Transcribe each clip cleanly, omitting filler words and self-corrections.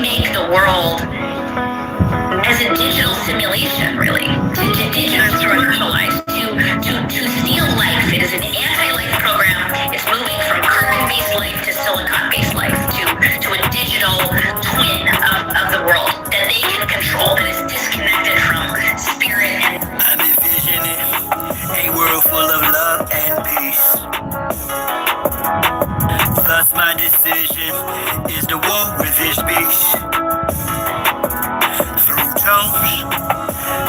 remake the world as a digital simulation, really, to digitalize, to steal life. It is an anti-life program. It's moving from carbon-based life to silicon-based life, to a digital twin of the world that they can control, that is disconnected from spirit. I'm envisioning a world full of love and peace. Thus my decision is to walk with this beast. Through tones,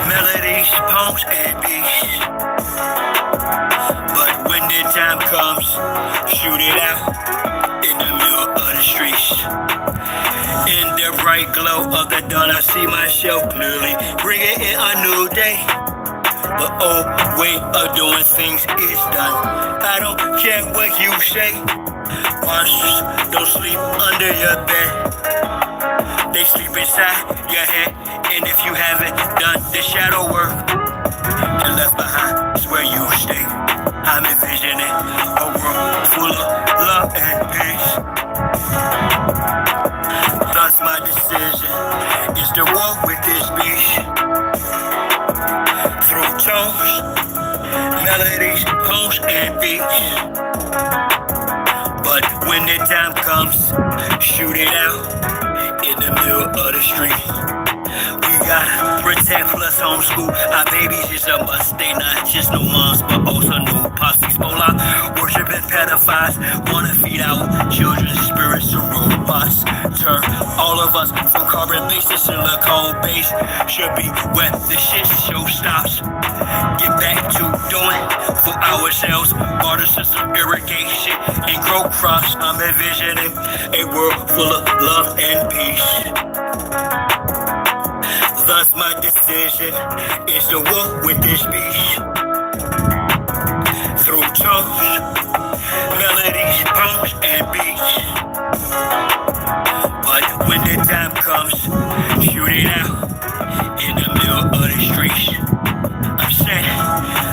melodies, poems, and beats. But when the time comes, shoot it out in the middle of the streets. In the bright glow of the dawn, I see myself clearly, bringing in a new day. The old way of doing things is done. I don't care what you say. Monsters don't sleep under your bed. They sleep inside your head. And if you haven't done the shadow work, you're left behind is where you stay. I'm envisioning a world full of love and peace. Thus my decision is to walk with this beast. Through tones, melodies, poems, and beats. But when the time comes, shoot it out in the middle of the street. We gotta protect plus homeschool. Our babies is a must. They not just no moms, but also no posses. Mola, worshiping pedophiles. Wanna feed our children's spirits to robots. Turn all of us from carbon-based to silicone-based. Should be where the shit show stops. Get back to doing for ourselves. Water system irrigation and grow crops. I'm envisioning a world full of love and peace. Thus my decision is to walk with this beast. Through tones, melodies, poems, and beats. But when the time comes, shoot it out in the middle of the streets. I'm saying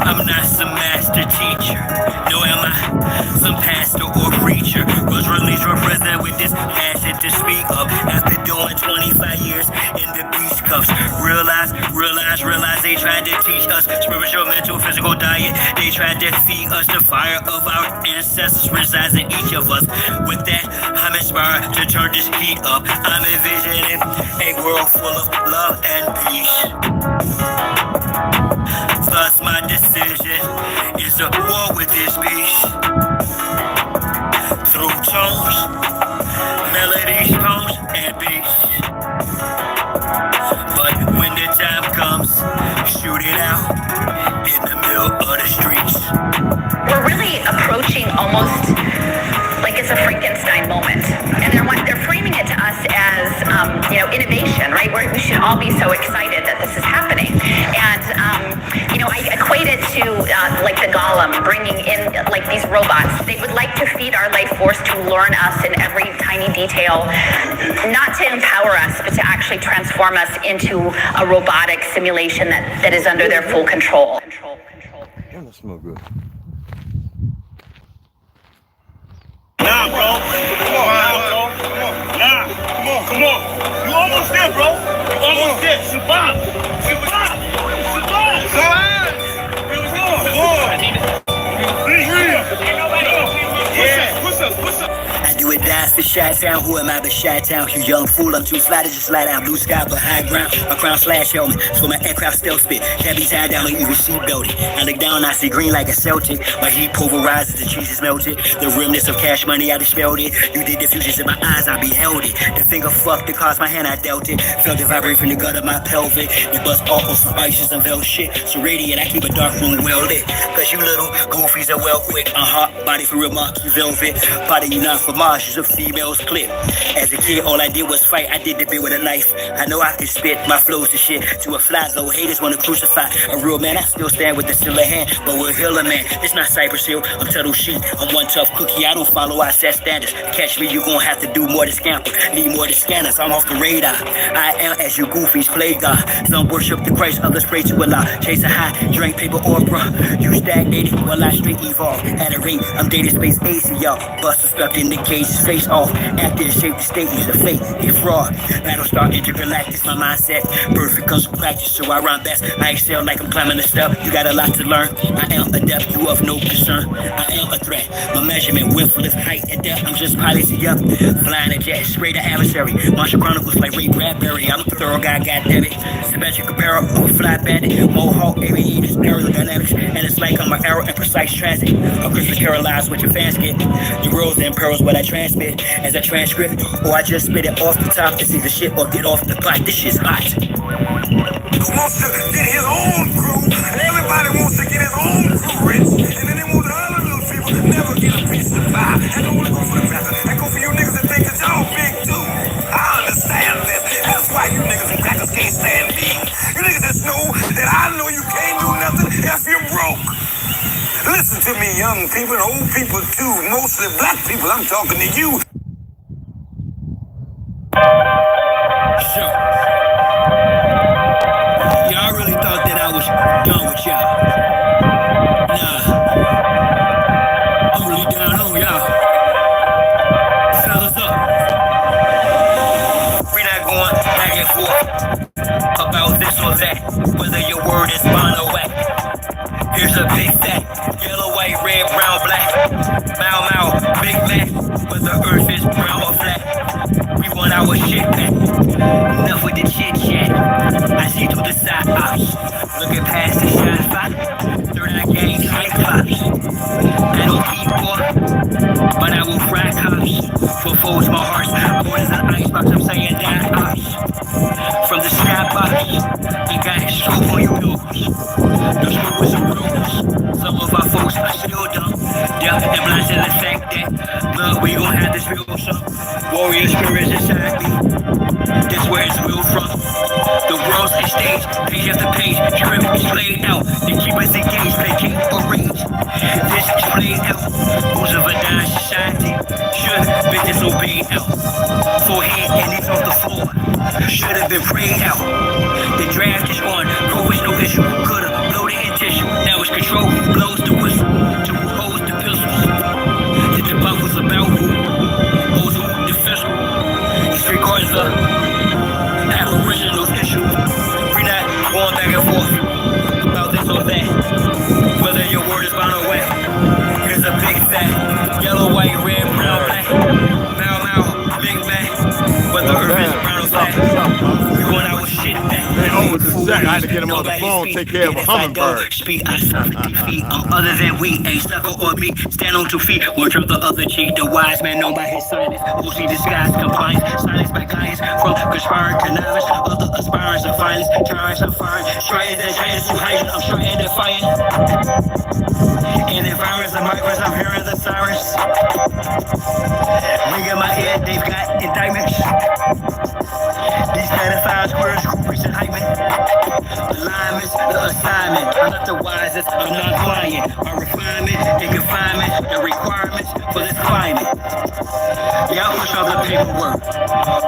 I'm not some master teacher. No, am I some pastor or preacher? Was released from prison with this passion to speak up. After doing 25 years in the beast cuffs. Realize they tried to teach us spiritual, mental, physical diet. They tried to feed us the fire of our ancestors resides in each of us. With that, I'm inspired to turn this heat up. I'm envisioning a world full of love and peace. Thus my decision is to war with this beast. Through tones, melodies, poems, and beats. But when the time comes, shoot it out in the middle of the streets. We're really approaching almost like it's a Frankenstein moment. And they're framing it to us as, innovation, right? We should all be so excited that this is happening. And, I equate it to like the Golem bringing in like these robots. They would like to feed our life force to learn us in every tiny detail, not to empower us, but to actually transform us into a robotic simulation that is under their full control. Damn, that smells good. Nah, bro. Come on. You almost there, bro. You almost there. Survive. I do it die for Chi-Town. Who am I but Chi-Town? You young fool, I'm too fly to just slide down. Blue sky but high ground. My crown slash helmet. So my aircraft stealth spit. Can't be tied down or even seat belted. I look down, I see green like a Celtic. My heat pulverizes, the cheese is melted. The remnants of cash money, I dispelled it. You did the fusions in my eyes, I beheld it. The finger fucked the cause my hand, I dealt it. Felt it vibrate from the gut of my pelvic. The bust off on some ices and veil shit. So radiant, I keep a dark room well lit. Cause you little goofies are well quick. Body for remarks, velvet. Body you not for Mars, is a female's clip. As a kid, all I did was fight. I did the bit with a knife. I know I can spit my flows and shit to a fly zone. Haters wanna crucify a real man. I still stand with the stiller hand, but we're healer man. It's not Cypress Hill, I'm Tuttle Sheet. I'm one tough cookie. I don't follow our set standards. Catch me, you gon' have to do more to scamper. Need more to scanners. I'm off the radar. I am as you goofies play God. Some worship the Christ, others pray to Allah. Chase a high, drink paper opera. You stagnated while I straight evolve. At a rate, I'm dating space AC, y'all. Buster stuck in the case. face off. Actors shape the state, use a fake, get fraud. Battlestar intergalactic, my mindset. Perfect comes from practice, so I rhyme best. I excel like I'm climbing a step. You got a lot to learn. I am adept, you of no concern. I am a threat. My measurement, width, lift, height, and depth. I'm just piloting up. Flying a jet, spray the adversary. Martial Chronicles like Ray Bradbury. I'm a thorough guy, goddammit. Symmetrical barrel, fly bandit. Mohawk, aviators, aerodynamics. And it's like I'm an arrow in precise transit. A Christmas carol lies what your fans get. The rules and pearls what I transmit as a transcript. Or I just spit it off the top. It's either shit or get off the pot. This shit's hot. Who wants to get his own crew? Everybody wants to get his own crew rich. And then they want the other little people to never get a piece of the pie. And don't want to go for the pastor. And go for you niggas that think that y'all big too. I understand this. That's why you niggas and crackers can't stand me. You niggas just know that I know you can't do nothing if you're broke. Listen to me, young people and old people too. Mostly black people, I'm talking to you. Sure. Y'all really thought that I was done with y'all. Nah. I'm really down on y'all. Fellas up. We're not going back and forth about this or that, whether your word is bond or whack. Here's a big fact. Yellow, white, red, brown, black. Mau Mau, Big Mac. Whether earth is brown or flat. We want our shit back. Enough with the chit chat. I see through the side ops. Looking past the shot fight. Third eye gang high cops. I don't eat pork, but I will fry cops. For foes, my heart's more as an icebox. I'm saying that ops. From the skybox, I got stroke on you pills. Those rumors are rumors. Some of our folks are still dumb. Deaf and blind to the fact that, look, we gon' have this real some warrior spirits inside me. That's where it's real from. The world's a stage, page after page, script is played out. They keep us engaged, they can't arrange. This is played out. Rules of a dying society should be disobeyed out. Forehead and it's off the floor. Should have been prayed out. The draft is on, no is no issue. Could've loaded in tissue. Now it's control, blows the whistle. To who holds the pistols. The debunk was about who holds who the physical. Disregards the aboriginal issue. We're not going back and forth about this or that. Whether your word is bound or wet. Here's a big fact. Yellow, white, red, brown, black. Mau Mau, Big Mac. Whether earth is brown or black. We want our shit back. Hey, oh, it's a sec. I had to get him on the phone, take care of a hummingbird. Speak, I suck defeat. I'm other than we, ain't sucker or me. Stand on 2 feet, one drop the other cheek. The wise man known by his silence. OC disguise, compliance, silence by clients. From conspiring to novice, other aspirants of violence. Tyrants are firing, striking the giants to hide. I'm striking defiant. In environments of migrants, I'm hearing the sirens. Ring in my head, they've got indictments. These 95 squares, groupies and hype. Alignments, the assignment. I'm not the wisest, I'm not lying. My refinement and confinement, the requirements for this climate. Y'all push off the paperwork,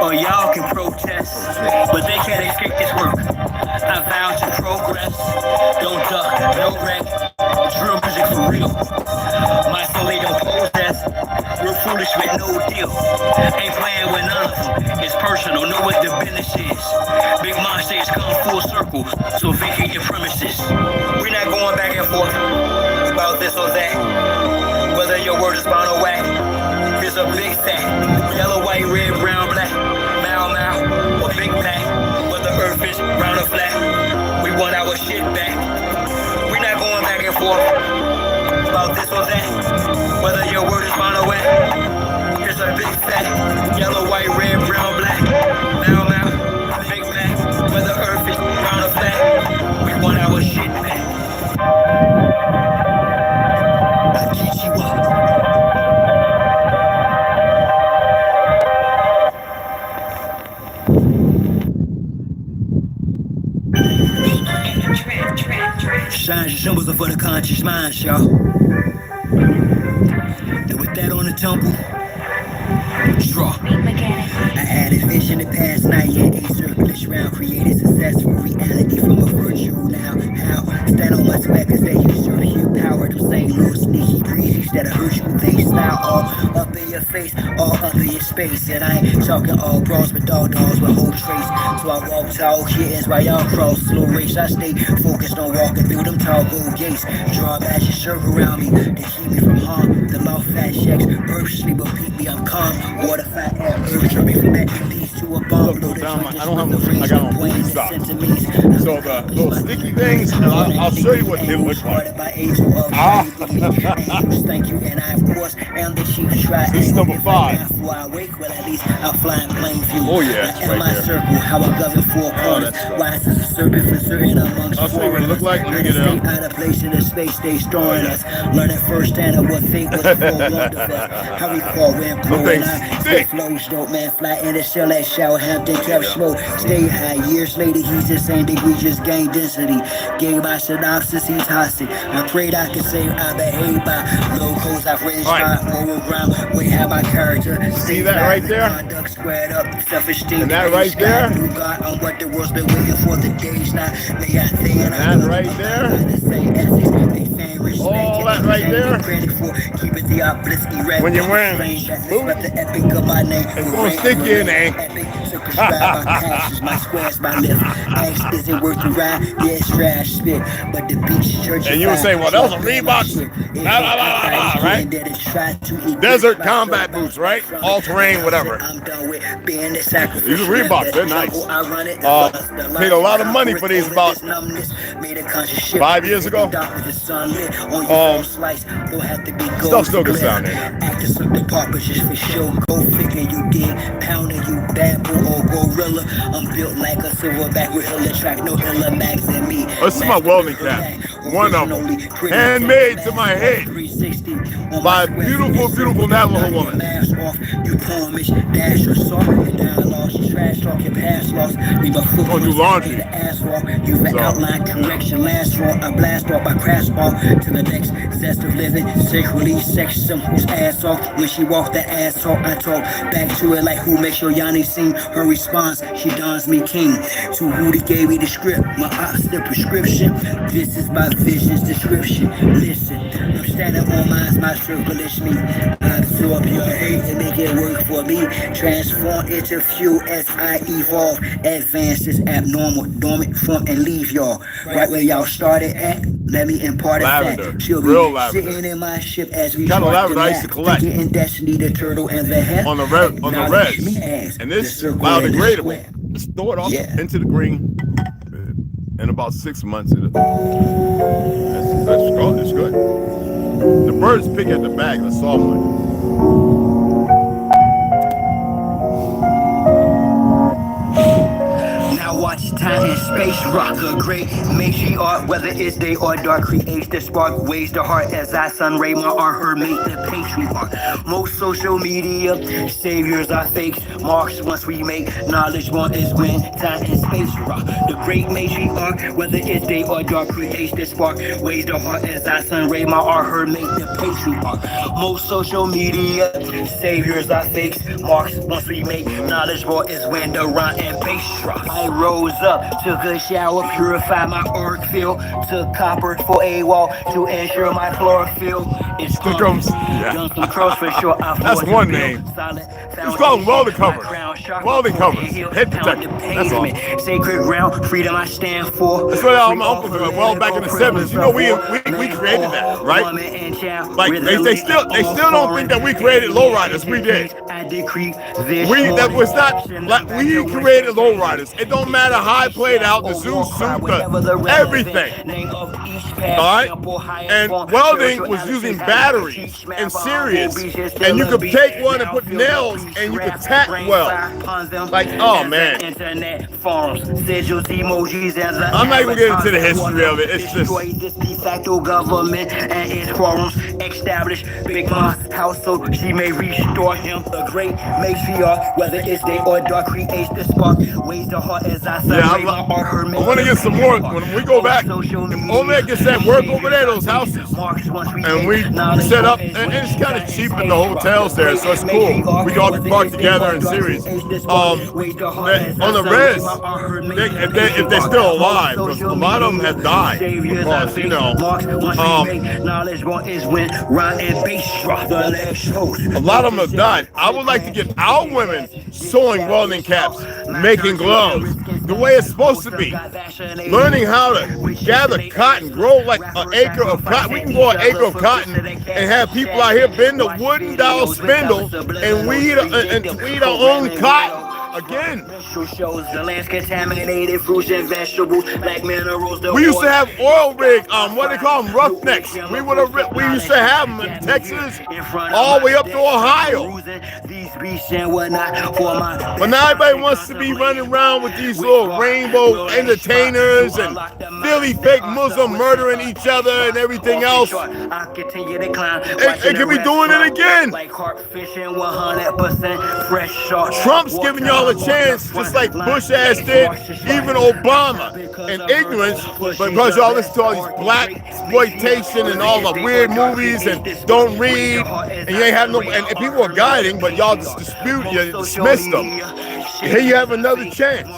or y'all can protest, but they can't escape this work. I vow to progress, don't duck, no wreck. Drill music for real. My soul they don't pose death. We're foolish with no deal. Ain't playing with none of them. It's personal, know what the business is. Big monsters come full circle, so vacate your premises. We're not going back and forth about this or that. Whether your word is bound or whack. Here's a big fact. Yellow, white, red, brown, black. Mau Mau or Big Mac. Whether earth is round or flat. We want our shit back. We're not going back and forth about this or that. Whether your word is bound or wet. Here's a big fact. Yellow, white, red, brown, black. Mau Mau, Big Mac. Whether earth is round or flat. We want our shit back. I get you up. Signs and symbols are for the conscious mind, y'all. And with that on the temple, draw. I added vision to past night, yet a circular shroud created successful reality from a virtual now. How? Stand on my sweat, cause they use your sheer power. Them same little sneaky breezes that are hurt you, they style all up in your face, all under your space. And I ain't talking all bros, but dogs with whole trace. So I walk tall kittens while y'all cross slow race. I stay focused on walking through them tall gold gates. Draw back your circle around me to keep me from harm. The law fat checks, purposely but beat me, I'm calm. Water fat air, earth, turn me from that piece to a bomb. Look, I don't have no, I got on blue socks. So the little sticky things, I'll show you what they look like. Thank you, and I of course am the chief try. This is number 5. Before I wake, well at least I'll fly in plain view. Oh yeah, it's right my there. Circle, how I govern 4 corners. Wise as a serpent for certain amongst I'll show you what it look like. Let me get it stay out of place in the space they storing us. Learning firsthand of what fate was for wonderful. How we call when blowing out. The flows dope, man, fly in the shell at Southampton, kept slow. Stay high, years later, he's the same thing, we just gained density. Gave my synopsis, he's hostage. I prayed I could say I behave by logos I've raised by moral ground. We have my character. See that right there? Conduct squared up, self-esteem. And that right there? God on what the world's been waiting for the days now. May I say And that right there? All that right there? When you're wearing boots, it's going to stick you in the ankle. My squares, my lift. Axe isn't worth the ride. Yeah, it's trash spit. But the beach church. And you would say, well, those are Reeboks. Right? Desert combat boots, right? All terrain, whatever. I'm done with being the sacrifice. These are Reeboks, they're nice. Paid a lot of money for these about 5 years ago. Stuff still good sound there. Actors of the part, but just for show. Go figure, you dig. Pounding you bad boy or gorilla. I'm built like a silverback with hella track, no hella max than me. This is my welding cap. One of them. Handmade to my head. By a beautiful, beautiful Navajo woman. You promise, dash your salt, and down lost, trash talk, your past lost. Leave a foot. Gonna do laundry. You've an outline correction, last straw, I blast off, I crash off to the next zest of living. Sexually sex someone's ass off. When she walked that ass off, I talk back to it like who makes sure Yanni sing. Her response, she dons me king. To Rudy gave me the script, my ops the prescription. This is my vision's description. Listen, I'm standing on mine, my circle is me. I absorb your hate and make it work for me. Transform into fuel as I evolve. Advance is abnormal, dormant, form and leave y'all. Right where y'all started at, let me impart a fact. She'll be sitting in my ship as we kind of lavender I used to collect in Destiny, the turtle and the head. On the res. And this biodegradable. Just throw it off into the green. In about 6 months, it's good. The birds pick at the bag, the soft one. Watch time and space rock a great matriarch, whether it's day or dark, creates the spark, weighs the heart as I son Raymond or her mate, the patriarch. Most social media saviors are fakes, marks once we make knowledge one is when time and space rock. The great matriarch, whether it's day or dark, creates the spark, weighs the heart as I son Raymond or her mate, the patriarch. Most social media saviors are fakes, marks once we make knowledge one is when the rhyme and bass rock. I rose up, took a shower, purified my auric field, took copper for a wall to ensure my chlorophyll. It's Stickums. That's one name. It's called welding covers. Welding covers. Head protector. That's all. Sacred ground, freedom I stand for. That's what all my uncles were well back in the 70s. You know, we created that, right? Like they still don't think that we created lowriders. We did. We created lowriders. It don't matter how I played out the zoo suit, everything. Alright? And welding was using batteries and series. And you could take one and put nails and you could tack weld. Like, oh man. I'm not even getting into the history of it. It's just de facto government and its forums established Big Mom's household. She may restore him. The great matriarch, whether it's day or dark, creates the spark. Weighs the heart as I say. I want to get some more. When we go back, Oleg gets that work over there, those houses. And we set up, and it's kind of cheap in the hotels there, so it's cool. We all park together in series. On the res, if they're still alive, because a lot of them have died. Because, you know, a lot of them have died. I would like to get our women sewing welding caps, making gloves, the way it's supposed to be. Learning how to gather cotton, grow like an acre of cotton. We can grow an acre of cotton and have people out here bend the wooden dowel spindle and weed our own cotton. Again, we used to have oil rig, what they call them, roughnecks. We used to have them in Texas, all the way up to Ohio. But now everybody wants to be running around with these little rainbow entertainers and Philly fake Muslim murdering each other and everything else. It could be doing it again. Trump's giving y'all a chance, just like Bush ass did, even Obama, in ignorance, because y'all listen to all these black exploitation and all the weird movies and don't read, and you ain't have no, and people are guiding, but y'all just dismiss them. Here you have another chance.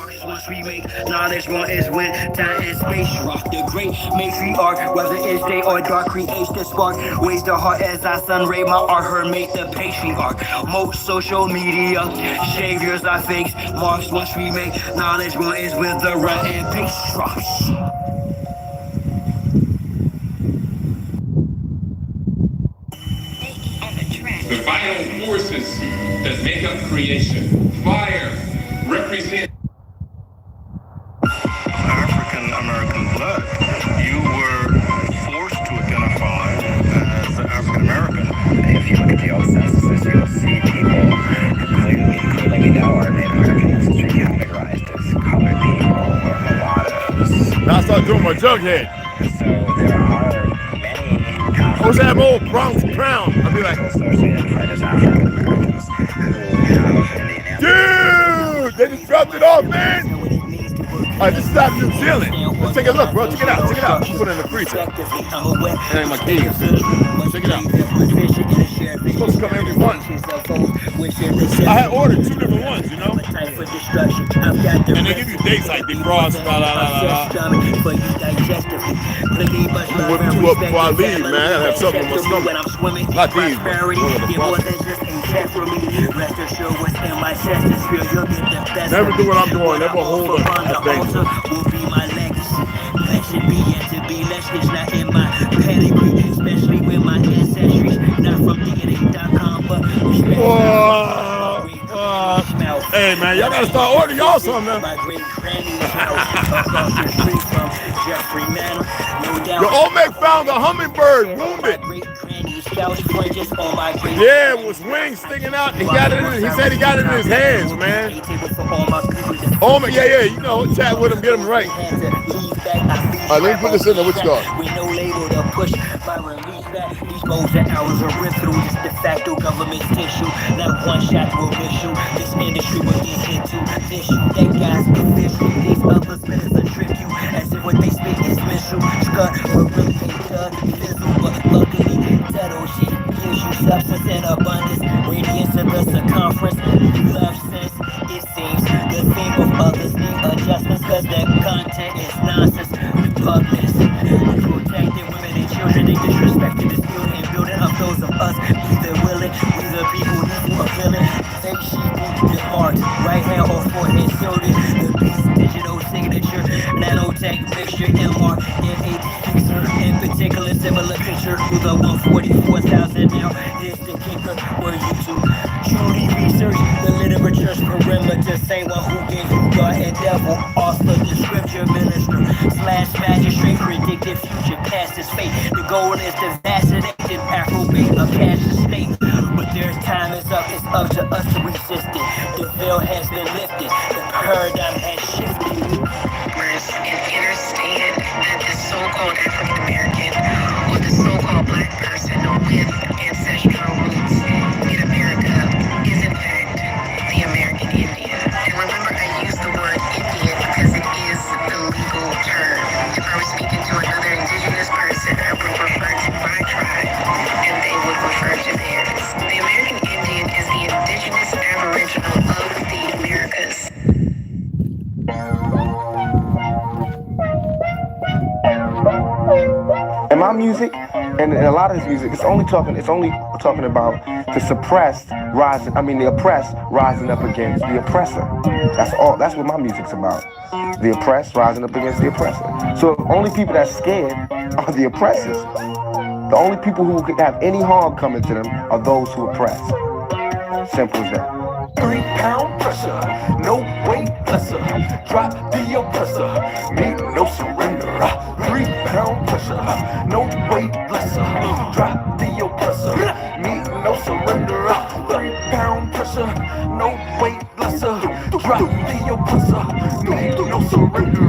Knowledge one is when time and space rock the great matriarch, whether it's day or dark, creates the spark, ways the heart as I sun ray my art, her make the patriarch. Most social media saviors are fakes, marks once we make knowledge one is with the run and pace rocks. The vital forces that make up creation. Fire represents African American blood. You were forced to identify as African American. If you look at the old censuses, you'll see people clearly we know are Native American ancestry categorized as colored people or mulattoes. Now I start doing my jughead. So there are many I was that old Bronx Crown. I'd be like, identified as African Americans who have Indian dude, they just dropped it off, man. All right, this is out of New Zealand. Let's take a look, bro. Check it out. Check it out. Put it in the freezer. That ain't my keys. Check it out. It's supposed to come every month. I had ordered 2 different ones, you know? And they give you dates like defrost, blah, blah, blah, blah. I'm gonna whip 2 up before I leave, man. I gotta have something in my stomach. Not these, but one of the process. Never do what I'm doing. Never hold up. That's dangerous. Will be my legacy. That should be yet to be. That's not in my pedigree, especially with my ancestry. Not from DNA.com, but hey man, y'all gotta start ordering y'all something now. Your old mate found a hummingbird wounded. Yeah, with wings sticking out. He said he got it in his hands, man. Oh man, yeah, you know, chat with him, get him right. All right, let me put this in there. What you got? With no label to push my release back. These goals and hours are ripped through this de facto government tissue. Not one shot will miss you. This industry will get into this you. That guy's official. These others minutes will trick you. As if what they speak is missile. Scut, but really ain't done. Fizzle, but luckily, settle shit gives you substance in abundance. Radiance to the circumference. Love sense, it seems. The theme of others need adjustments, cause their content is nonsense. Publics, protecting women and children, they disrespected the skill and building up those of us. Either willing, we the people who are feeling. Fake sheep, the art, right hand or forehead, shielded. The beast, digital signature, nanotech mixture, MR, N8 in particular, similar picture to the 144,000 now. Here's the kicker, were you to truly research the literature's perimeter, same one who gave you God and devil, author, the scripture minister, / magistrate, predicted future, past his fate. The goal is to vaccinate and approbate a cash state. But their time is up, it's up to us to resist it. The veil has been lifted, the paradigm has shifted. And understand that the so-called African American or the so-called black person with ancestral roots in America is in fact the American Indian. And remember, I use the word Indian because it is the legal term. If I were speaking to another indigenous person, I would refer to my tribe and they would refer to theirs. The American Indian is the indigenous aboriginal of the Americas. my music and a lot of his music, it's only talking about the suppressed rising. I mean, the oppressed rising up against the oppressor. That's all. That's what my music's about. The oppressed rising up against the oppressor. So the only people that's scared are the oppressors. The only people who could have any harm coming to them are those who oppress. Simple as that. 3 pound pressure, no weight lesser. Drop the oppressor, meet no surrender. 3 pound pressure, no weight lesser. Drop the oppressor, meet no surrender. 3 pound pressure, no weight lesser. Drop the oppressor, meet no surrender.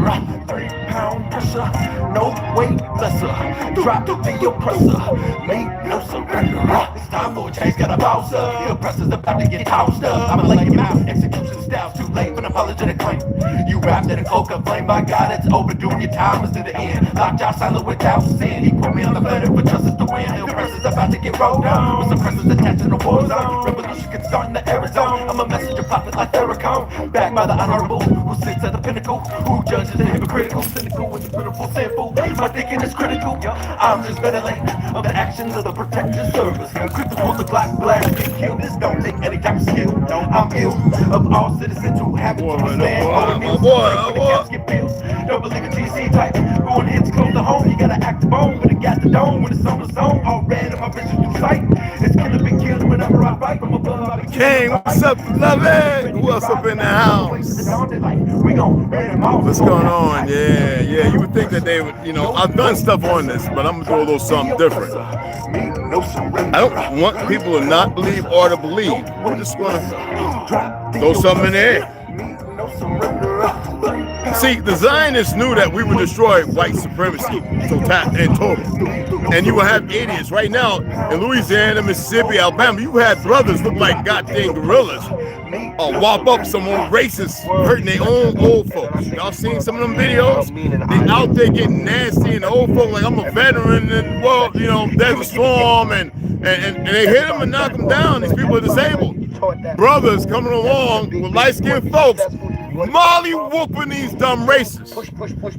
3 pound pressure, no weight lesser. Drop the oppressor, meet no surrender. It's time for a change, got a bounce up. The oppressor's about to get tossed up. I'ma lay him out, execution style's too late for an apologetic claim. You wrapped in a cloak of flame, by God, it's overdue. Your time is to the end. Locked out silent without sin. He put me on the planet for justice to win. The oppressor's about to get rolled down. With suppressors attached to the war zone. Revolution can start in the Arizona. I'm a messenger prophet like Farrakhan. Backed by the honorable, who sits at the pinnacle. Who judges the hypocritical, cynical, and the pitiful, sinful. My thinking is critical. I'm just ventilating of the actions of the protective service. Quick to pull the Glock blast, get killed. This don't take any type of skill. I'm ill of all citizens who have to stand on the news. Get bills. Don't believe in GC type. Going hits close to home. You gotta act the bone when it got the dome. When it's on the zone, all red in my vision through sight. It's gonna be killed whenever I write from above. King, what's up, beloved? Who else up in the house? What's going on? Yeah. You would think that they would, I've done stuff on this, but I'm gonna do a little something different. I don't want people to not believe or to believe. I'm just gonna throw something in there. See, the Zionists knew that we would destroy white supremacy in total. And you will have idiots right now in Louisiana, Mississippi, Alabama. You had brothers look like goddamn gorillas whop up some old racists hurting their own old folks. Y'all seen some of them videos? They out there getting nasty and the old folks like, I'm a veteran and, well, there's a storm and they hit them and knock them down. These people are disabled. Brothers coming along with light-skinned folks molly whooping these dumb racists.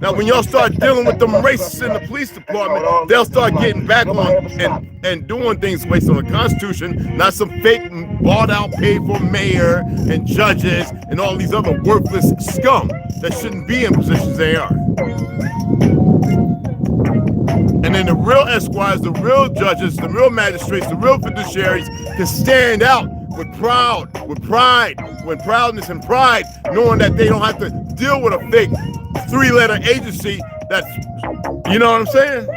Now, when y'all start dealing with them racists in the police department, they'll start getting back on and doing things based on the Constitution, not some fake, bought-out, paid-for mayor and judges and all these other worthless scum that shouldn't be in positions they are. And then the real esquires, the real judges, the real magistrates, the real fiduciaries can stand out with pride, with proudness and pride, knowing that they don't have to deal with a fake 3-letter agency that's, you know what I'm saying?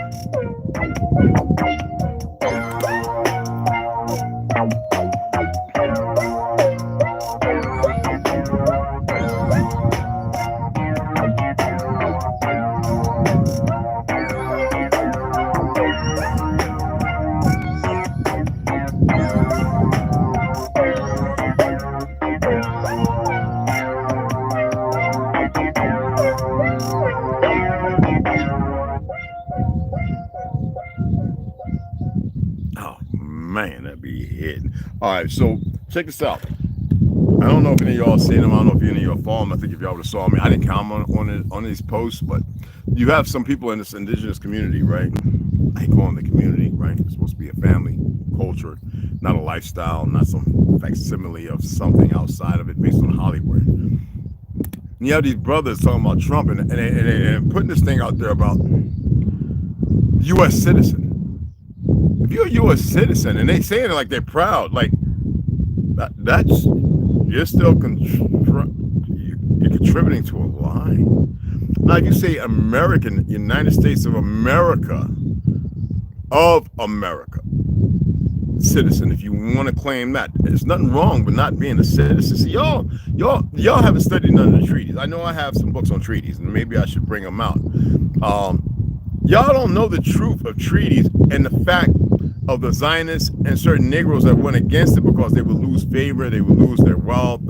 All right, so check this out. I don't know if any of y'all seen them. I don't know if any of y'all follow them. I think if y'all would have saw me, I didn't comment on these posts, but you have some people in this indigenous community, right? I call them the community, right? It's supposed to be a family culture, not a lifestyle, not some facsimile of something outside of it based on Hollywood. And you have these brothers talking about Trump and putting this thing out there about U.S. citizen. If you're a U.S. citizen and they saying it like they're proud, like that's you're still you're contributing to a lie. Now, if you say American, United States of America, citizen, if you want to claim that, there's nothing wrong with not being a citizen. See, y'all haven't studied none of the treaties. I know I have some books on treaties, and maybe I should bring them out. Y'all don't know the truth of treaties and the fact of the Zionists and certain Negroes that went against it because they would lose favor, they would lose their wealth,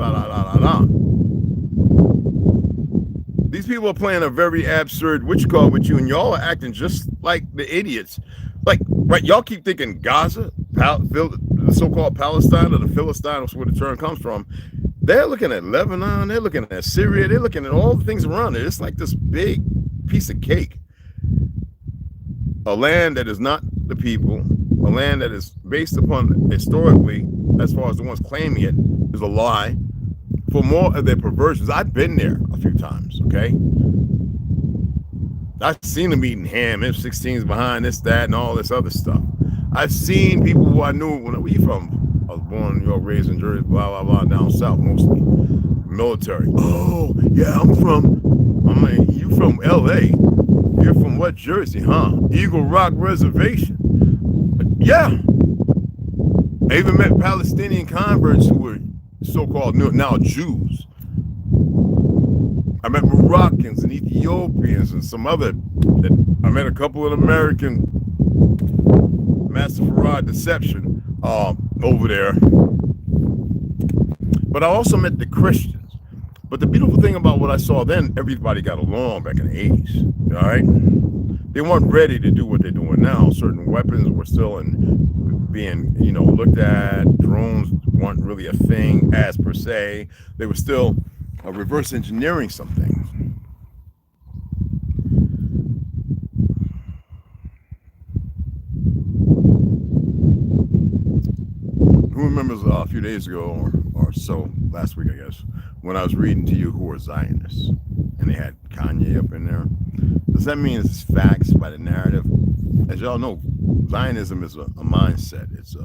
These people are playing a very absurd witch card with you, and y'all are acting just like the idiots. Like, right, y'all keep thinking Gaza, the so-called Palestine, or the Philistine, that's where the term comes from. They're looking at Lebanon, they're looking at Syria, they're looking at all the things around it. It's like this big piece of cake. a land that is not the people, a land that is based upon historically, as far as the ones claiming it, is a lie for more of their perversions. I've been there a few times, okay? I've seen them eating ham, M16s behind this, that, and all this other stuff. I've seen people who I knew, where you from? I was born in New York, raised in Jersey, blah, blah, blah, down south mostly. Military. Oh, yeah, you from LA. You're from what Jersey, huh? Eagle Rock Reservation. Yeah. I even met Palestinian converts who were so-called now Jews. I met Moroccans and Ethiopians and some other. I met a couple of American Master Farad deception over there. But I also met the Christians. But the beautiful thing about what I saw then, everybody got along back in the 80s, all right? They weren't ready to do what they're doing now. Certain weapons were still being, looked at. Drones weren't really a thing as per se. They were still reverse engineering some things. Who remembers a few days ago or so, last week I guess, when I was reading to you who are Zionists, and they had Kanye up in there? Does that mean it's facts by the narrative? As y'all know, Zionism is a mindset. It's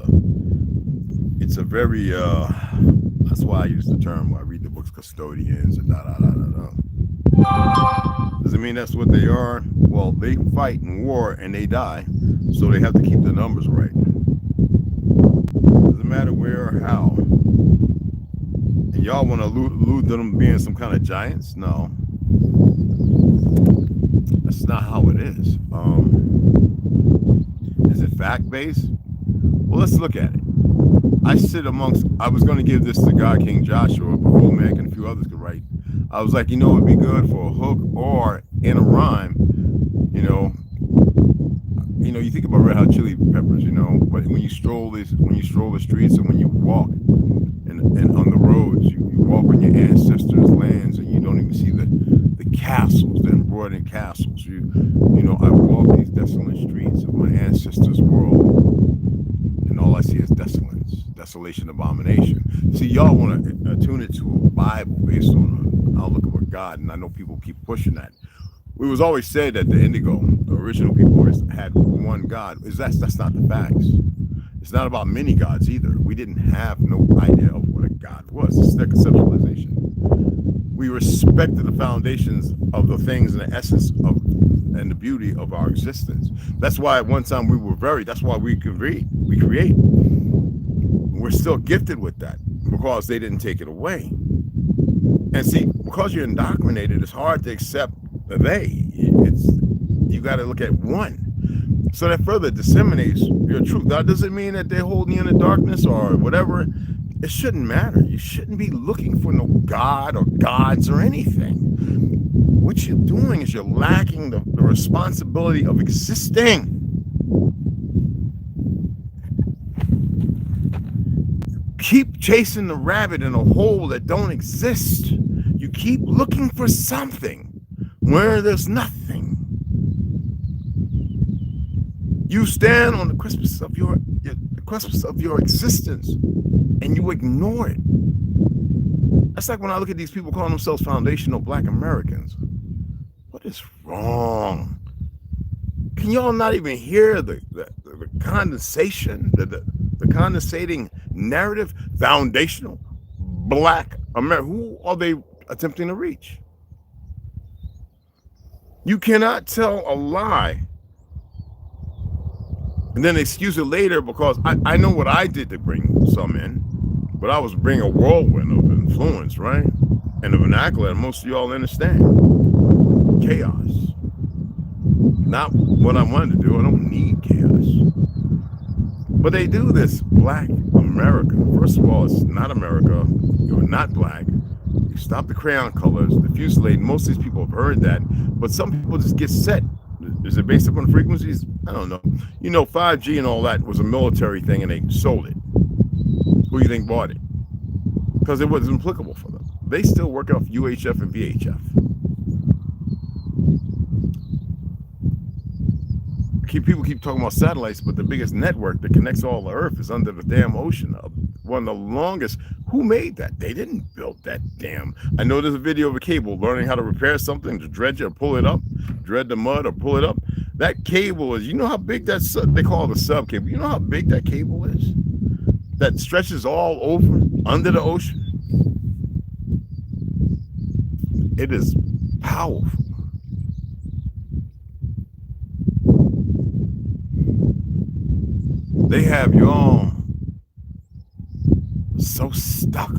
a very, that's why I use the term when I read the books, custodians and Does it mean that's what they are? Well, they fight in war and they die, so they have to keep the numbers right. Doesn't matter where or how. And y'all want to allude to them being some kind of giants? No. That's not how it is. Is it fact-based? Well, let's look at it. I was going to give this to God King Joshua, before Mac and a few others could write. I was like, it'd be good for a hook or in a rhyme, you think about Red Hot Chili Peppers, but when you stroll the streets and when you walk and on the roads, you walk on your ancestors' lands and you don't even see the castles, the embroidered castles. I walk these desolate streets of my ancestors' world, and all I see is desolation, abomination. See, y'all want to tune it to a Bible based on an outlook of a God, and I know people keep pushing that. It was always said that the original people had one God. That's not the facts. It's not about many gods either. We didn't have no idea of what a God was. It's their conceptualization. We respected the foundations of the things and the essence of and the beauty of our existence. That's why at one time that's why we create. We're still gifted with that because they didn't take it away. And see, because you're indoctrinated, it's hard to accept you got to look at one. So that further disseminates your truth. That doesn't mean that they're holding you in the darkness or whatever. It shouldn't matter. You shouldn't be looking for no God or gods or anything. What you're doing is you're lacking the responsibility of existing. Keep chasing the rabbit in a hole that don't exist. You keep looking for something where there's nothing. You stand on the precipice of your existence and you ignore it. That's like when I look at these people calling themselves foundational Black Americans. What is wrong? Can y'all not even hear the condensation, the condensating narrative? Foundational Black America. Who are they attempting to reach? You cannot tell a lie and then excuse it later because I know what I did to bring some in, but I was bringing a whirlwind of influence, right? And the vernacular that most of y'all understand. Chaos. Not what I wanted to do. I don't need chaos. But they do this Black America. First of all, it's not America. You're not Black. You stop the crayon colors, the fusillade. Most of these people have heard that, but some people just get set. Is it based upon frequencies? I don't know. 5G and all that was a military thing and they sold it. Who do you think bought it? Because it wasn't applicable for them. They still work off UHF and VHF. people keep talking about satellites, but the biggest network that connects all the Earth is under the damn ocean. One of the longest. Who made that? They didn't build that damn. I know there's a video of a cable learning how to repair something, to dredge it or pull it up, dread the mud or pull it up. That cable is, you know how big that they call it a sub cable. You know how big that cable is? That stretches all over under the ocean. It is powerful. They have y'all so stuck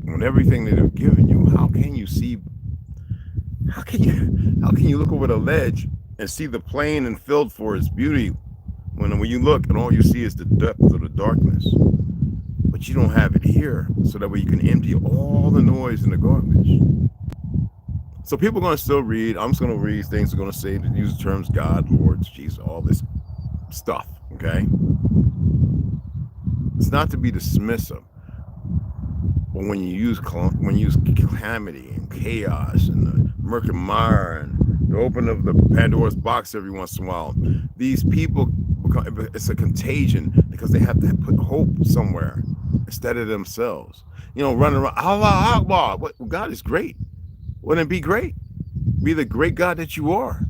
on everything that they've given you. How can you see? How can you look over the ledge and see the plain and filled for its beauty when you look and all you see is the depth of the darkness? But you don't have it here, so that way you can empty all the noise and the garbage. So people are going to still read. I'm just going to read things. They're going to say, use the terms God, Lord, Jesus, all this stuff. Okay, it's not to be dismissive, but when you use calamity and chaos and the murky mire and the open of the Pandora's box every once in a while, these people become, it's a contagion because they have to put hope somewhere instead of themselves. You know, running around, Allah Akbar. What, God is great. Wouldn't it be great? Be the great God that you are.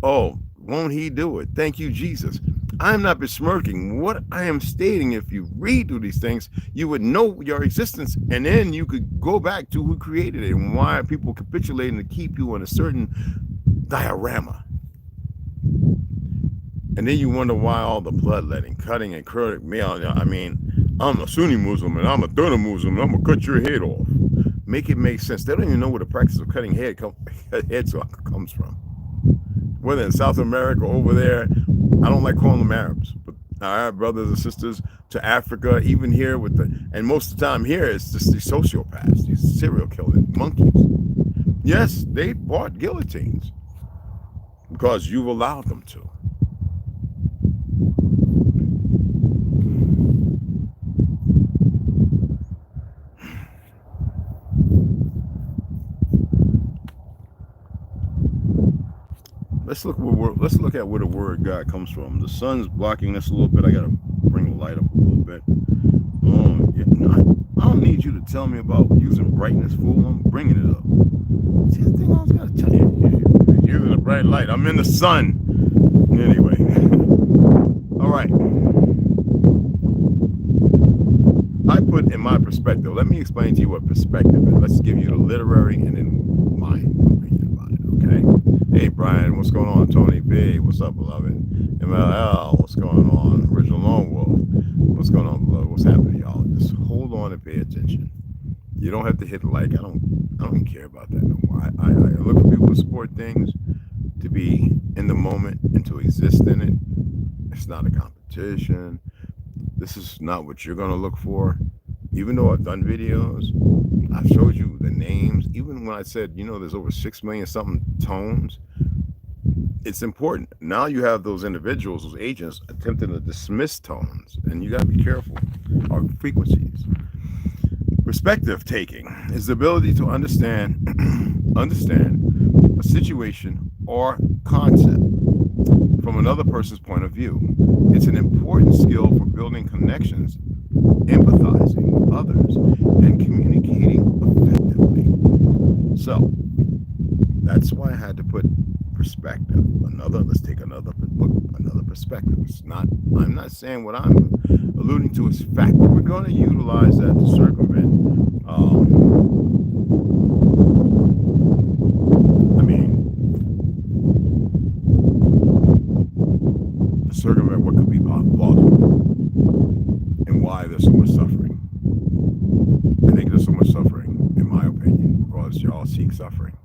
Oh, won't he do it? Thank you, Jesus. I'm not besmirking. What I am stating, if you read through these things, you would know your existence, and then you could go back to who created it and why people capitulating to keep you in a certain diorama. And then you wonder why all the bloodletting, cutting and curling. I mean, I'm a Sunni Muslim and I'm a Sunni Muslim and I'm gonna cut your head off. Make it make sense. They don't even know where the practice of cutting heads comes from. Whether in South America or over there, I don't like calling them Arabs, but our Arab brothers and sisters, to Africa, even here and most of the time here, it's just these sociopaths, these serial killing monkeys. Yes, they bought guillotines because you've allowed them to. Let's look at where the word God comes from. The sun's blocking this a little bit. I gotta bring the light up a little bit. I don't need you to tell me about using brightness, fool. I'm bringing it up. See, the thing I was gotta tell you. You're using a bright light. I'm in the sun. Anyway. All right. I put in my perspective. Let me explain to you what perspective is. Let's give you the literary and then my opinion about it. Okay. Hey Brian, what's going on? Tony B, what's up, beloved? MLL, what's going on? Original Lone Wolf, what's going on, beloved? What's happening, y'all? Just hold on and pay attention. You don't have to hit like. I don't even care about that no more. I look for people to support things, to be in the moment and to exist in it. It's not a competition. This is not what you're gonna look for. Even though I've done videos, I've showed you the names. Even when I said, you know, there's over 6 million something tones, it's important. Now you have those individuals, those agents attempting to dismiss tones, and you got to be careful, or frequencies. Perspective taking is the ability to understand a situation or concept from another person's point of view. It's an important skill for building connections, empathizing with others, and communicating effectively. So that's why I had to put perspective. Let's take another perspective. I'm not saying what I'm alluding to is fact, but we're going to utilize that to circumvent what could be plausible and why there's so much suffering. I think there's so much suffering, in my opinion, because y'all seek suffering.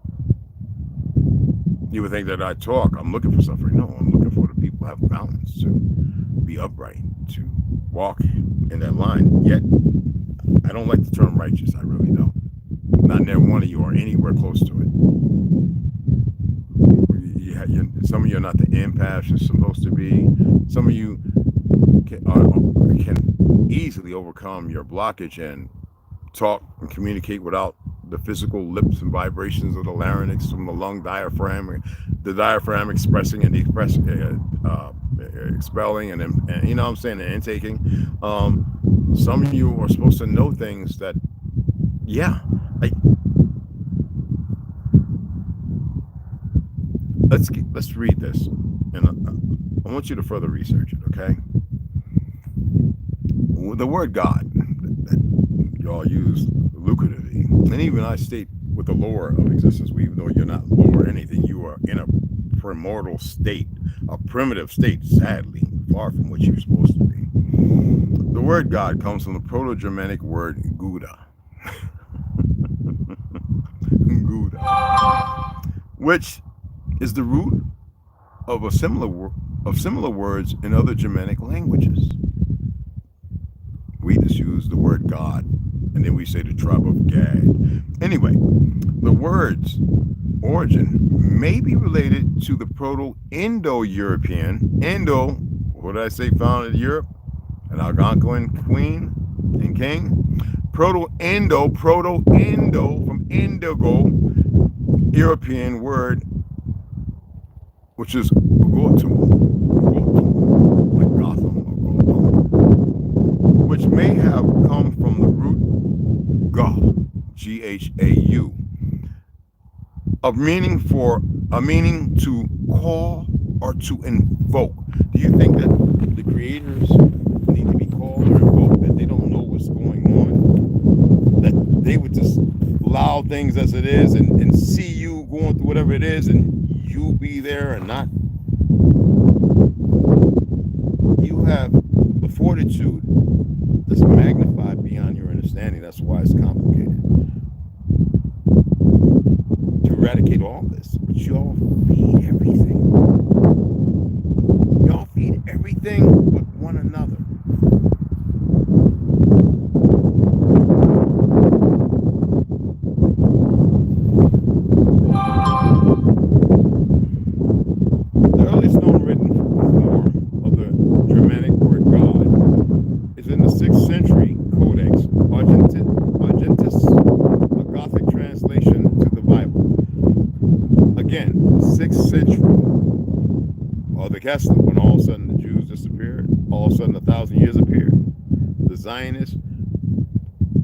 You would think that I talk, I'm looking for suffering. No, I'm looking for the people who have balance, to be upright, to walk in that line. Yet, I don't like the term righteous. I really don't. Not near one of you are anywhere close to it. Some of you are not the empaths you're supposed to be. Some of you can easily overcome your blockage and talk and communicate without the physical lips and vibrations of the larynx from the lung diaphragm, the diaphragm expressing and expelling, and you know what I'm saying, and intaking. Some of you are supposed to know things that, yeah, like, let's read this, and I want you to further research it, okay? The word God that y'all use lucratively, and even I state with the lower of existence, even though you're not lower anything, you are in a primordial state, a primitive state, sadly, far from what you're supposed to be. The word God comes from the Proto-Germanic word Gouda, Gouda, which is the root of similar words in other Germanic languages. We just use the word God, and then we say the tribe of Gad. Anyway, the word's origin may be related to the Proto-Indo-European, what did I say, founded in Europe, an Algonquin queen and king. Proto-Indo from indigo, European word, which is Gotum, like Gotham or Gotham, which may have come from the root Gah, G-H-A-U, a meaning to call or to invoke. Do you think that the creators need to be called or invoked, that they don't know what's going on, that they would just allow things as it is and see you going through whatever it is and you be there and not? You have the fortitude that's magnified beyond your understanding. That's why it's complicated to eradicate all this. But y'all feed everything. Y'all feed everything but one another. The earliest known written form of the Germanic word God is in the 6th century Codex Argentis, a Gothic translation to the Bible. Again, 6th century. Or the Kessler, when all of a sudden the Jews disappeared, all of a sudden 1,000 years appeared. The Zionists,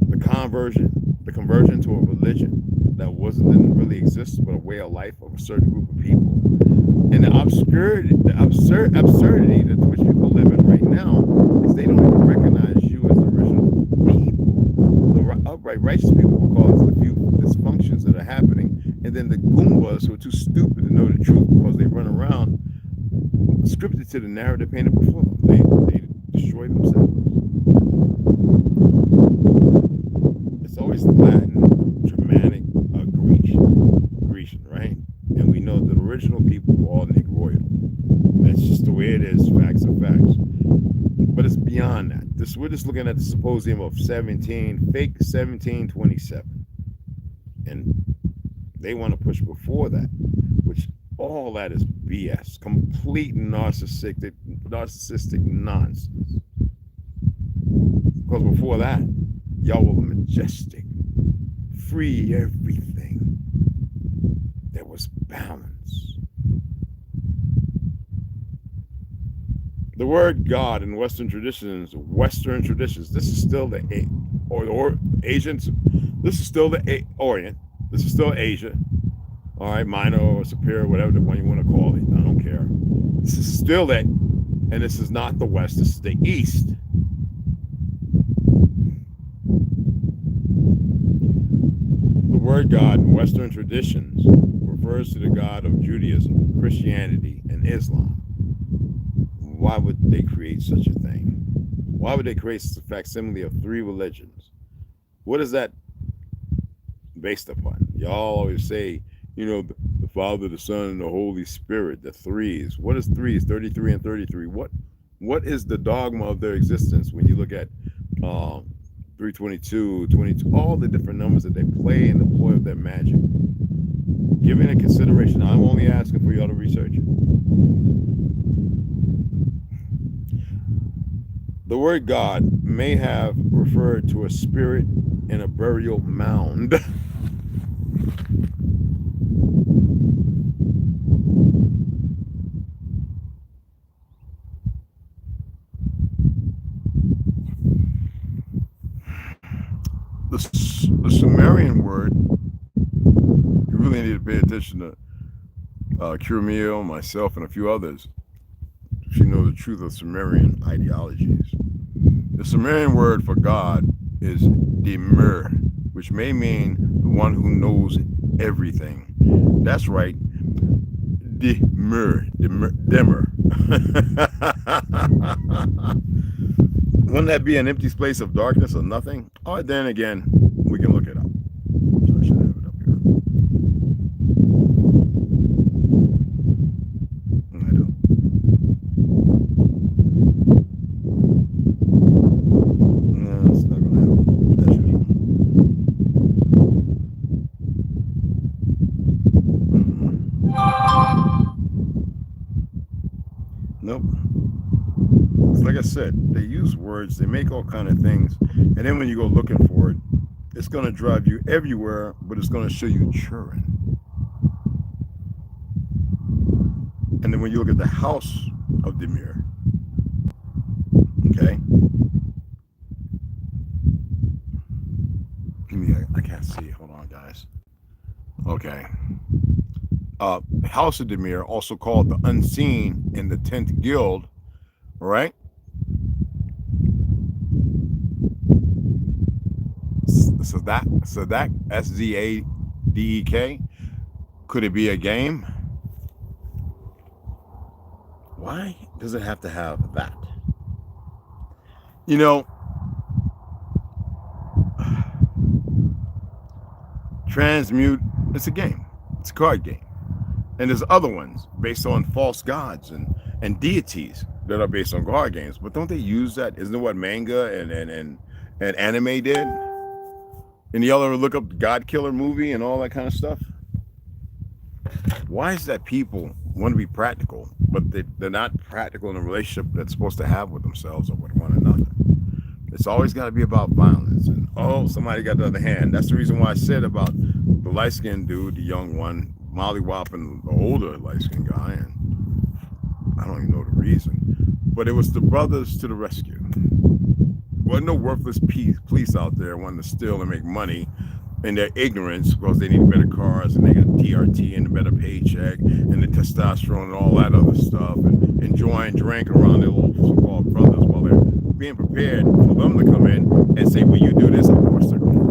the conversion to a religion that didn't really exist, but a way of life of a certain group of people. And the absurdity that which people live in right now is they don't even recognize you as the original people. The upright, righteous people will cause the few dysfunctions that are happening, and then the Goombas who are too stupid to know the truth because they run around scripted to the narrative painted before them. They destroy themselves. It's always Latin, Germanic, Grecian, right? And we know that the original people were all Negroidal. That's just the way it is. Facts are facts. But it's beyond that. We're just looking at the symposium of fake 1727. And they want to push before that, which all that is BS, complete narcissistic nonsense. Because before that, y'all were majestic, free everything. There was balance. The word God in Western traditions, this is still the Asians, this is still the Orient, this is still Asia. All right, minor or superior, whatever the one you want to call it, I don't care. This is still that, and this is not the West, this is the East. The word God in Western traditions refers to the God of Judaism, Christianity, and Islam. Why would they create such a thing? Why would they create a facsimile of 3 religions? What is that based upon? Y'all always say, you know, the Father, the Son, and the Holy Spirit, the 3s. What is 3s? 33 and 33. What is the dogma of their existence when you look at 322, 22, all the different numbers that they play in the ploy of their magic? Giving it consideration. I'm only asking for y'all to research it. The word God may have referred to a spirit in a burial mound. word. You really need to pay attention to Kiramil, myself, and a few others. She knows the truth of Sumerian ideologies. The Sumerian word for God is Demir, which may mean the one who knows everything. That's right, Demir. Wouldn't that be an empty space of darkness or nothing? Or then again, we can look it up. So I should have it up here. I don't. No, it's not gonna happen. That's usual. Nope. Like I said, they use words, they make all kind of things, and then when you go looking for it, it's going to drive you everywhere, but it's going to show you children. And then when you look at the house of Demir, okay, I can't see, hold on guys, okay, House of Demir, also called the Unseen in the 10th Guild, right? Sadak, S-Z-A-D-E-K. Could it be a game? Why does it have to have that? You know, Transmute, it's a game. It's a card game. And there's other ones based on false gods and deities that are based on card games. But don't they use that? Isn't it what manga and anime did? And y'all ever look up God Killer movie and all that kind of stuff? Why is that people want to be practical, but they're not practical in a relationship that's supposed to have with themselves or with one another? It's always got to be about violence. And, oh, somebody got the other hand. That's the reason why I said about the light-skinned dude, the young one, mollywopping the older light-skinned guy. And I don't even know the reason. But it was the brothers to the rescue. Wasn't no worthless police out there wanting to steal and make money in their ignorance because they need better cars and they got TRT and a better paycheck and the testosterone and all that other stuff and enjoying drink around their little so-called brothers while they're being prepared for them to come in and say, will you do this? Of course they're going to.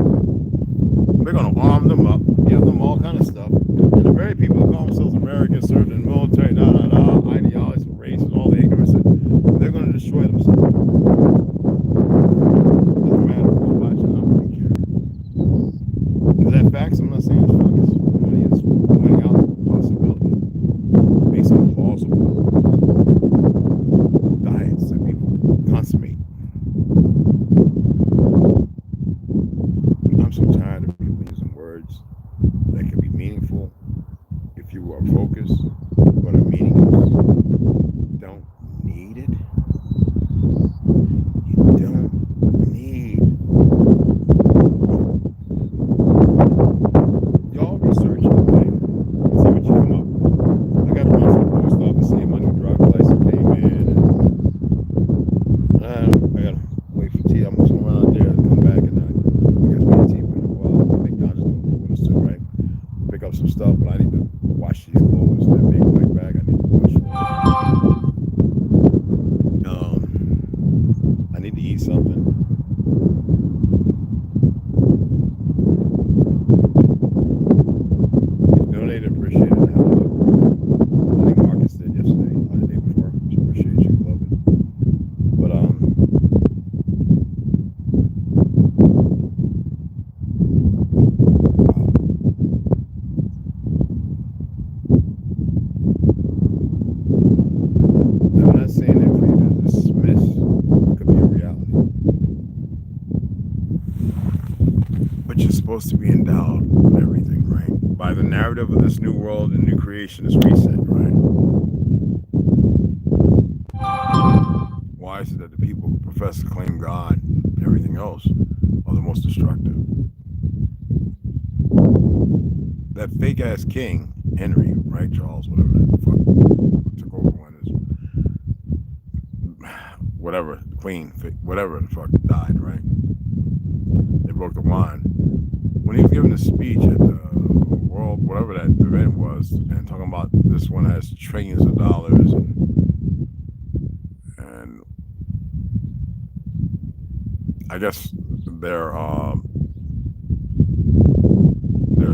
They're going to arm them up, give them all kind of stuff. And the very people who call themselves Americans, served in the military, ideologies of race and all the ignorance, they're going to destroy themselves. Facts, I'm not saying it's facts. Money is pointing out possibility based on plausible diets that people consummate. I'm so tired of people using words that can be meaningful if you are focused, but are meaningless. You don't need it. You don't need to be endowed with everything, right? By the narrative of this new world and new creation is reset, right? Why is it that the people who profess to claim God and everything else are the most destructive? That fake ass king, Henry, right? Charles, whatever the fuck took over when his whatever, the queen, whatever the fuck died, right? They broke the wine. when he was giving a speech at the World, whatever that event was, and talking about this one has trillions of dollars, and I guess their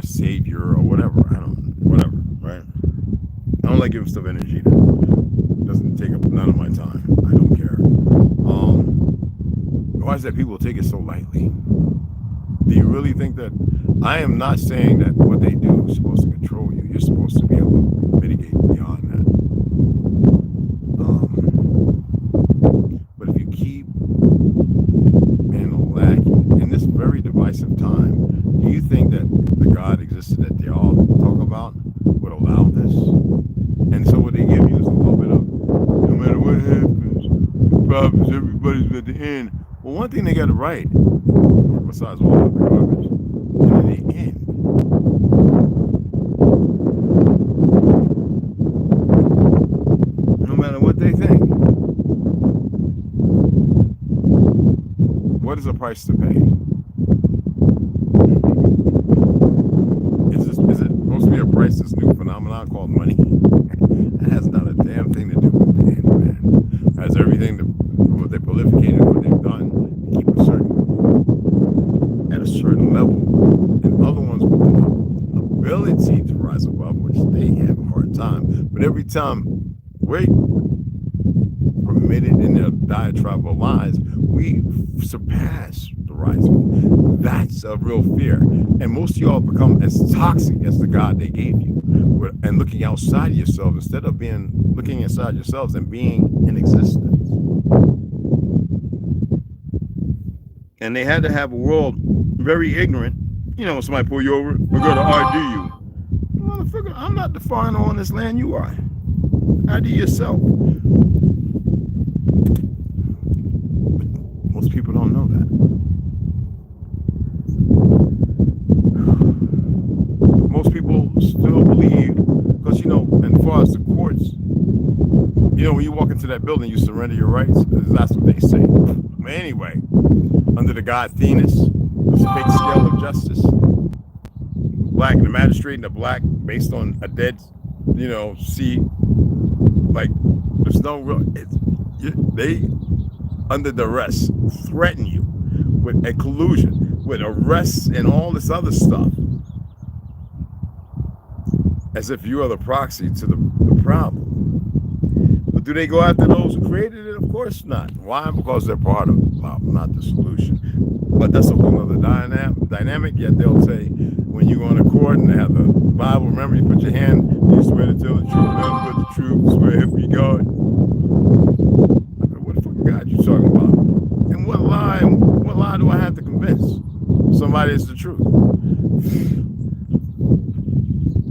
savior or whatever. Whatever, right? I don't like giving stuff energy that doesn't take up none of my time. I don't care. Why is that people take it so lightly? Do you really think that? I am not saying that what they do is supposed to control you. You're supposed to be able to mitigate beyond that. But if you keep being lacking in this very divisive time, do you think that the God existed that they all talk about would allow this? And so what they give you is a little bit of, no matter what happens, problems, everybody's at the end. Well, one thing they got it right, besides all of the garbage, in the end, no matter what they think, what is the price to pay? Is it supposed to be a price, this new phenomenon called money? It has not a damn thing to do with the end, man. It has everything to what they prolificated, what they've done, to keep a certain level, and other ones with the ability to rise above, which they have a hard time. But every time we're permitted in their diatribe of lies, we surpass the rising. That's a real fear. And most of y'all become as toxic as the God they gave you, and looking outside of yourself instead of looking inside yourselves and being in existence. And they had to have a world very ignorant. You know, when somebody pull you over, we're going to ID you. Motherfucker, I'm not the foreigner on this land, you are. ID yourself. Most people don't know that. Most people still believe, because, you know, as far as the courts, you know, when you walk into that building, you surrender your rights. That's what they say. But anyway, under the God Thenis, this fake scale of justice, black and the magistrate and the black based on a dead, you know, seat. Like, there's no real, they, under duress, threaten you with a collusion, with arrests and all this other stuff, as if you are the proxy to the problem. But do they go after those who created it? Of course not. Why? Because they're part of the problem, not the solution. But that's a whole other dynamic. Yet they'll say, when you go into court and they have the Bible, remember, you put your hand, you swear to tell the truth, nothing but the truth, swear to help you God. What the fucking God you talking about? And what lie do I have to convince somebody it's the truth?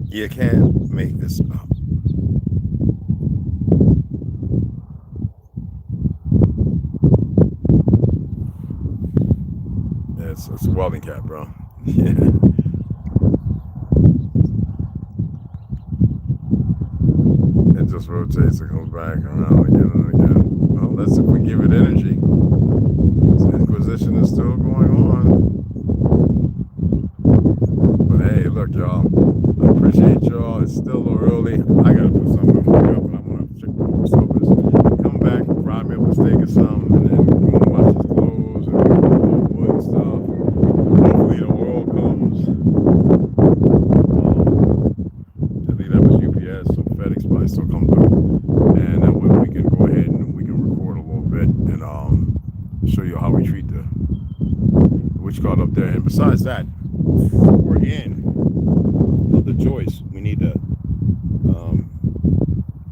You can't make this up. It's a welding cap, bro. Yeah. It just rotates and comes back around again and again. Well, that's if we give it energy. The inquisition is still going on. But hey, look, y'all. I appreciate y'all. It's still a little early. I gotta put something up, and I'm gonna have to check the post office. Come back, fry me up a steak or something, and then we're gonna wash his clothes and wood and stuff. Hopefully the oil comes. At least that was UPS, so FedEx probably still come through. And that way we can go ahead and we can record a little bit and show you how we treat the witch card up there. And besides that, we're in the choice. We need to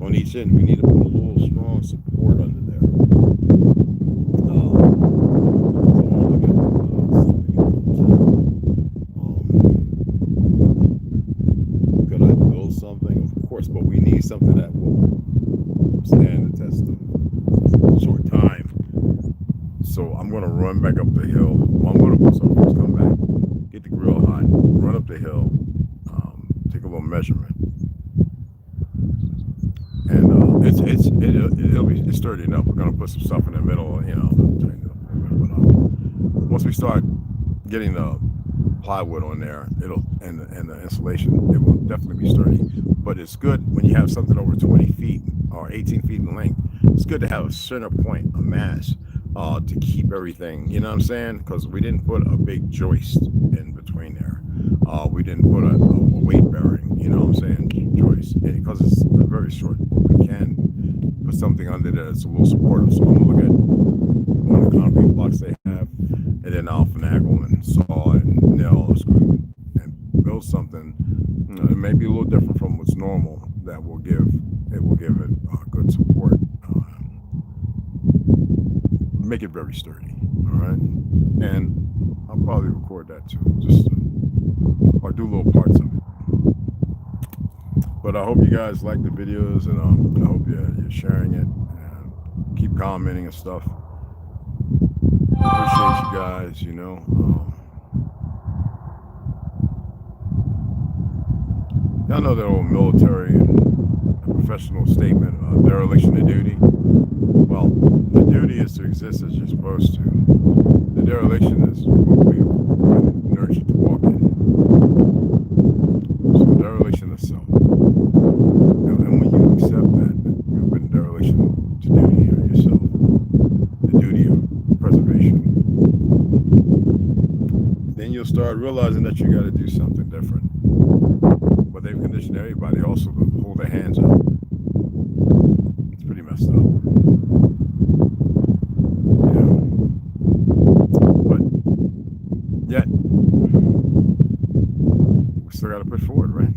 on each end we need to put a little strong support under there. Could I build something? Of course, but we need something that will stand the test of short time. So I'm gonna run back up the hill. Well, I'm gonna put some first, come back, get the grill hot, run up the hill, take a little measurement. And it'll be sturdy enough. We're gonna put some stuff in the middle, you know. But once we start getting the plywood on there, and the insulation, it will definitely be sturdy. But it's good when you have something over 20 feet or 18 feet in length. It's good to have a center point, a mass, to keep everything. You know what I'm saying? Because we didn't put a big joist in between there. We didn't put a weight bearing. You know what I'm saying? Joist, because it's very short. We can put something under there that's a little supportive. So I'm gonna look at one of the concrete blocks they have, and then I'll finagle and saw and nail or screw and build something. You know, it may be a little different from what's normal. That will give it good support. Make it very sturdy. All right, and I'll probably record that too, just or do little parts of it. But I hope you guys like the videos, and I hope you're sharing it and keep commenting and stuff. Appreciate you guys, you know. Y'all know that old military and professional statement, dereliction of duty. Well, the duty is to exist as you're supposed to. The dereliction is what we've been nurtured to walk in. So dereliction of self. And when you accept that you've been dereliction to duty of yourself, the duty of preservation, then you'll start realizing that you got to do something different. But they've conditioned everybody also to hold their hands up. It's pretty messed up. Yeah. But yet, we still got to push forward, right?